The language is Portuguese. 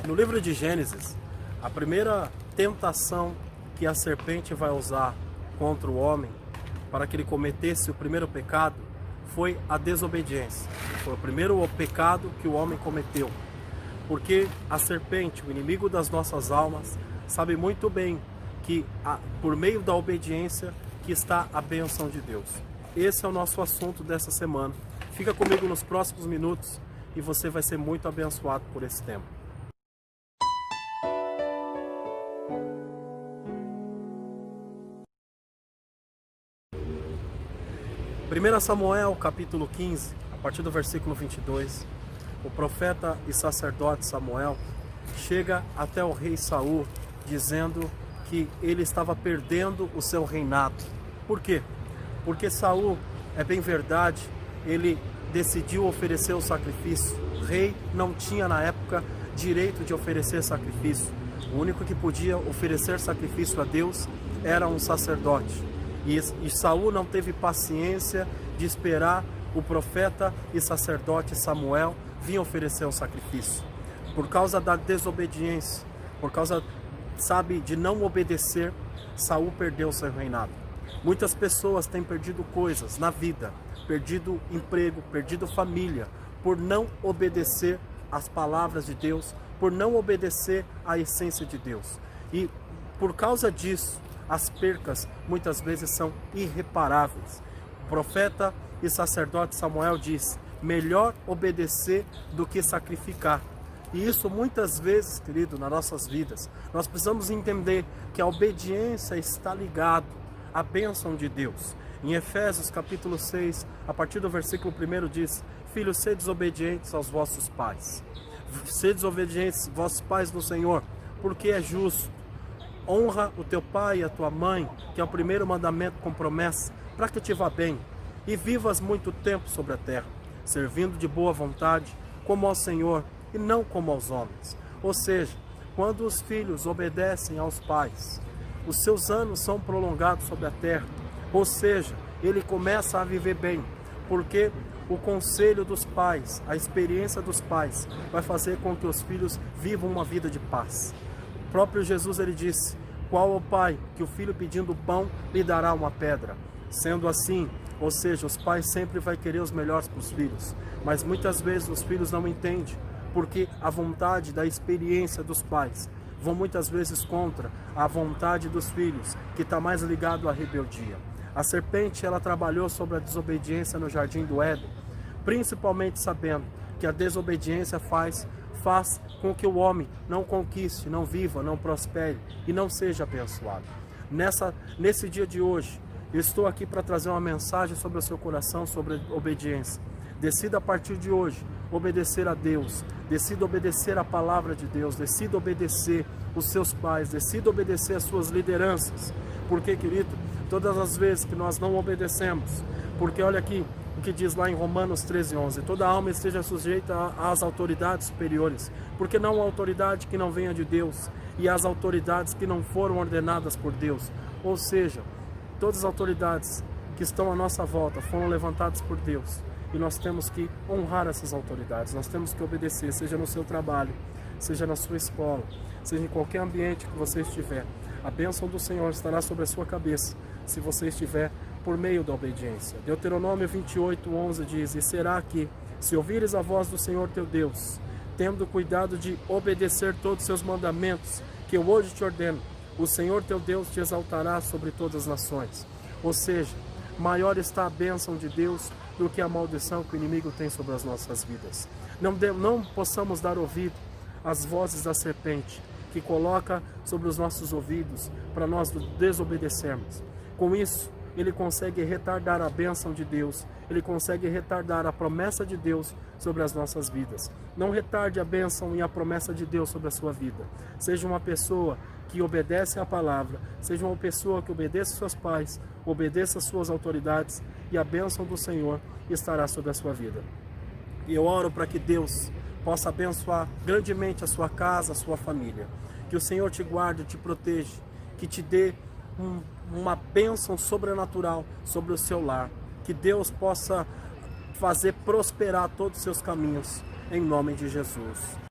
No livro de Gênesis, a primeira tentação que a serpente vai usar contra o homem para que ele cometesse o primeiro pecado foi a desobediência. Foi o primeiro pecado que o homem cometeu. Porque a serpente, o inimigo das nossas almas, sabe muito bem que por meio da obediência que está a bênção de Deus. Esse é o nosso assunto dessa semana. Fica comigo nos próximos minutos e você vai ser muito abençoado por esse tema. 1 Samuel, capítulo 15, a partir do versículo 22, o profeta e sacerdote Samuel chega até o rei Saul, dizendo que ele estava perdendo o seu reinado. Por quê? Porque Saul, é bem verdade, ele decidiu oferecer o sacrifício. O rei não tinha na época direito de oferecer sacrifício. O único que podia oferecer sacrifício a Deus era um sacerdote. E Saul não teve paciência de esperar o profeta e sacerdote Samuel vir oferecer um sacrifício. Por causa da desobediência, por causa, de não obedecer, Saul perdeu seu reinado. Muitas pessoas têm perdido coisas na vida, perdido emprego, perdido família, por não obedecer às palavras de Deus, por não obedecer à essência de Deus. E por causa disso, as percas muitas vezes são irreparáveis. O profeta e sacerdote Samuel diz: melhor obedecer do que sacrificar. E isso muitas vezes, querido, nas nossas vidas, nós precisamos entender que a obediência está ligada à bênção de Deus. Em Efésios capítulo 6, a partir do versículo 1 diz: filhos, sedes obedientes aos vossos pais. Sedes obedientes, vossos pais no Senhor, porque é justo. Honra o teu pai e a tua mãe, que é o primeiro mandamento com promessa, para que te vá bem, e vivas muito tempo sobre a terra, servindo de boa vontade, como ao Senhor, e não como aos homens. Ou seja, quando os filhos obedecem aos pais, os seus anos são prolongados sobre a terra. Ou seja, ele começa a viver bem, porque o conselho dos pais, a experiência dos pais, vai fazer com que os filhos vivam uma vida de paz. O próprio Jesus, ele disse: qual o pai que o filho pedindo pão lhe dará uma pedra? Sendo assim, ou seja, os pais sempre vão querer os melhores para os filhos, mas muitas vezes os filhos não entendem, porque a vontade da experiência dos pais vão muitas vezes contra a vontade dos filhos, que está mais ligado à rebeldia. A serpente, ela trabalhou sobre a desobediência no jardim do Éden, principalmente sabendo que a desobediência faz com que o homem não conquiste, não viva, não prospere e não seja abençoado. Nesse dia de hoje, eu estou aqui para trazer uma mensagem sobre o seu coração, sobre obediência. Decida a partir de hoje obedecer a Deus, decida obedecer a palavra de Deus, decida obedecer os seus pais, decida obedecer as suas lideranças. Porque, querido, todas as vezes que nós não obedecemos, porque olha aqui o que diz lá em Romanos 13:11, toda alma esteja sujeita às autoridades superiores, porque não há autoridade que não venha de Deus, e às autoridades que não foram ordenadas por Deus. Ou seja, todas as autoridades que estão à nossa volta foram levantadas por Deus, e nós temos que honrar essas autoridades, nós temos que obedecer, seja no seu trabalho, seja na sua escola, seja em qualquer ambiente que você estiver. A bênção do Senhor estará sobre a sua cabeça, se você estiver por meio da obediência. Deuteronômio 28:11 diz: e será que, se ouvires a voz do Senhor teu Deus, tendo cuidado de obedecer todos os seus mandamentos, que eu hoje te ordeno, o Senhor teu Deus te exaltará sobre todas as nações. Ou seja, maior está a bênção de Deus do que a maldição que o inimigo tem sobre as nossas vidas. Não possamos dar ouvido às vozes da serpente, que coloca sobre os nossos ouvidos para nós desobedecermos. Com isso, ele consegue retardar a bênção de Deus, ele consegue retardar a promessa de Deus sobre as nossas vidas. Não retarde a bênção e a promessa de Deus sobre a sua vida. Seja uma pessoa que obedece à palavra, seja uma pessoa que obedeça aos seus pais, obedeça às suas autoridades, e a bênção do Senhor estará sobre a sua vida. E eu oro para que Deus possa abençoar grandemente a sua casa, a sua família. Que o Senhor te guarde, te proteja, que te dê uma bênção sobrenatural sobre o seu lar. Que Deus possa fazer prosperar todos os seus caminhos, em nome de Jesus.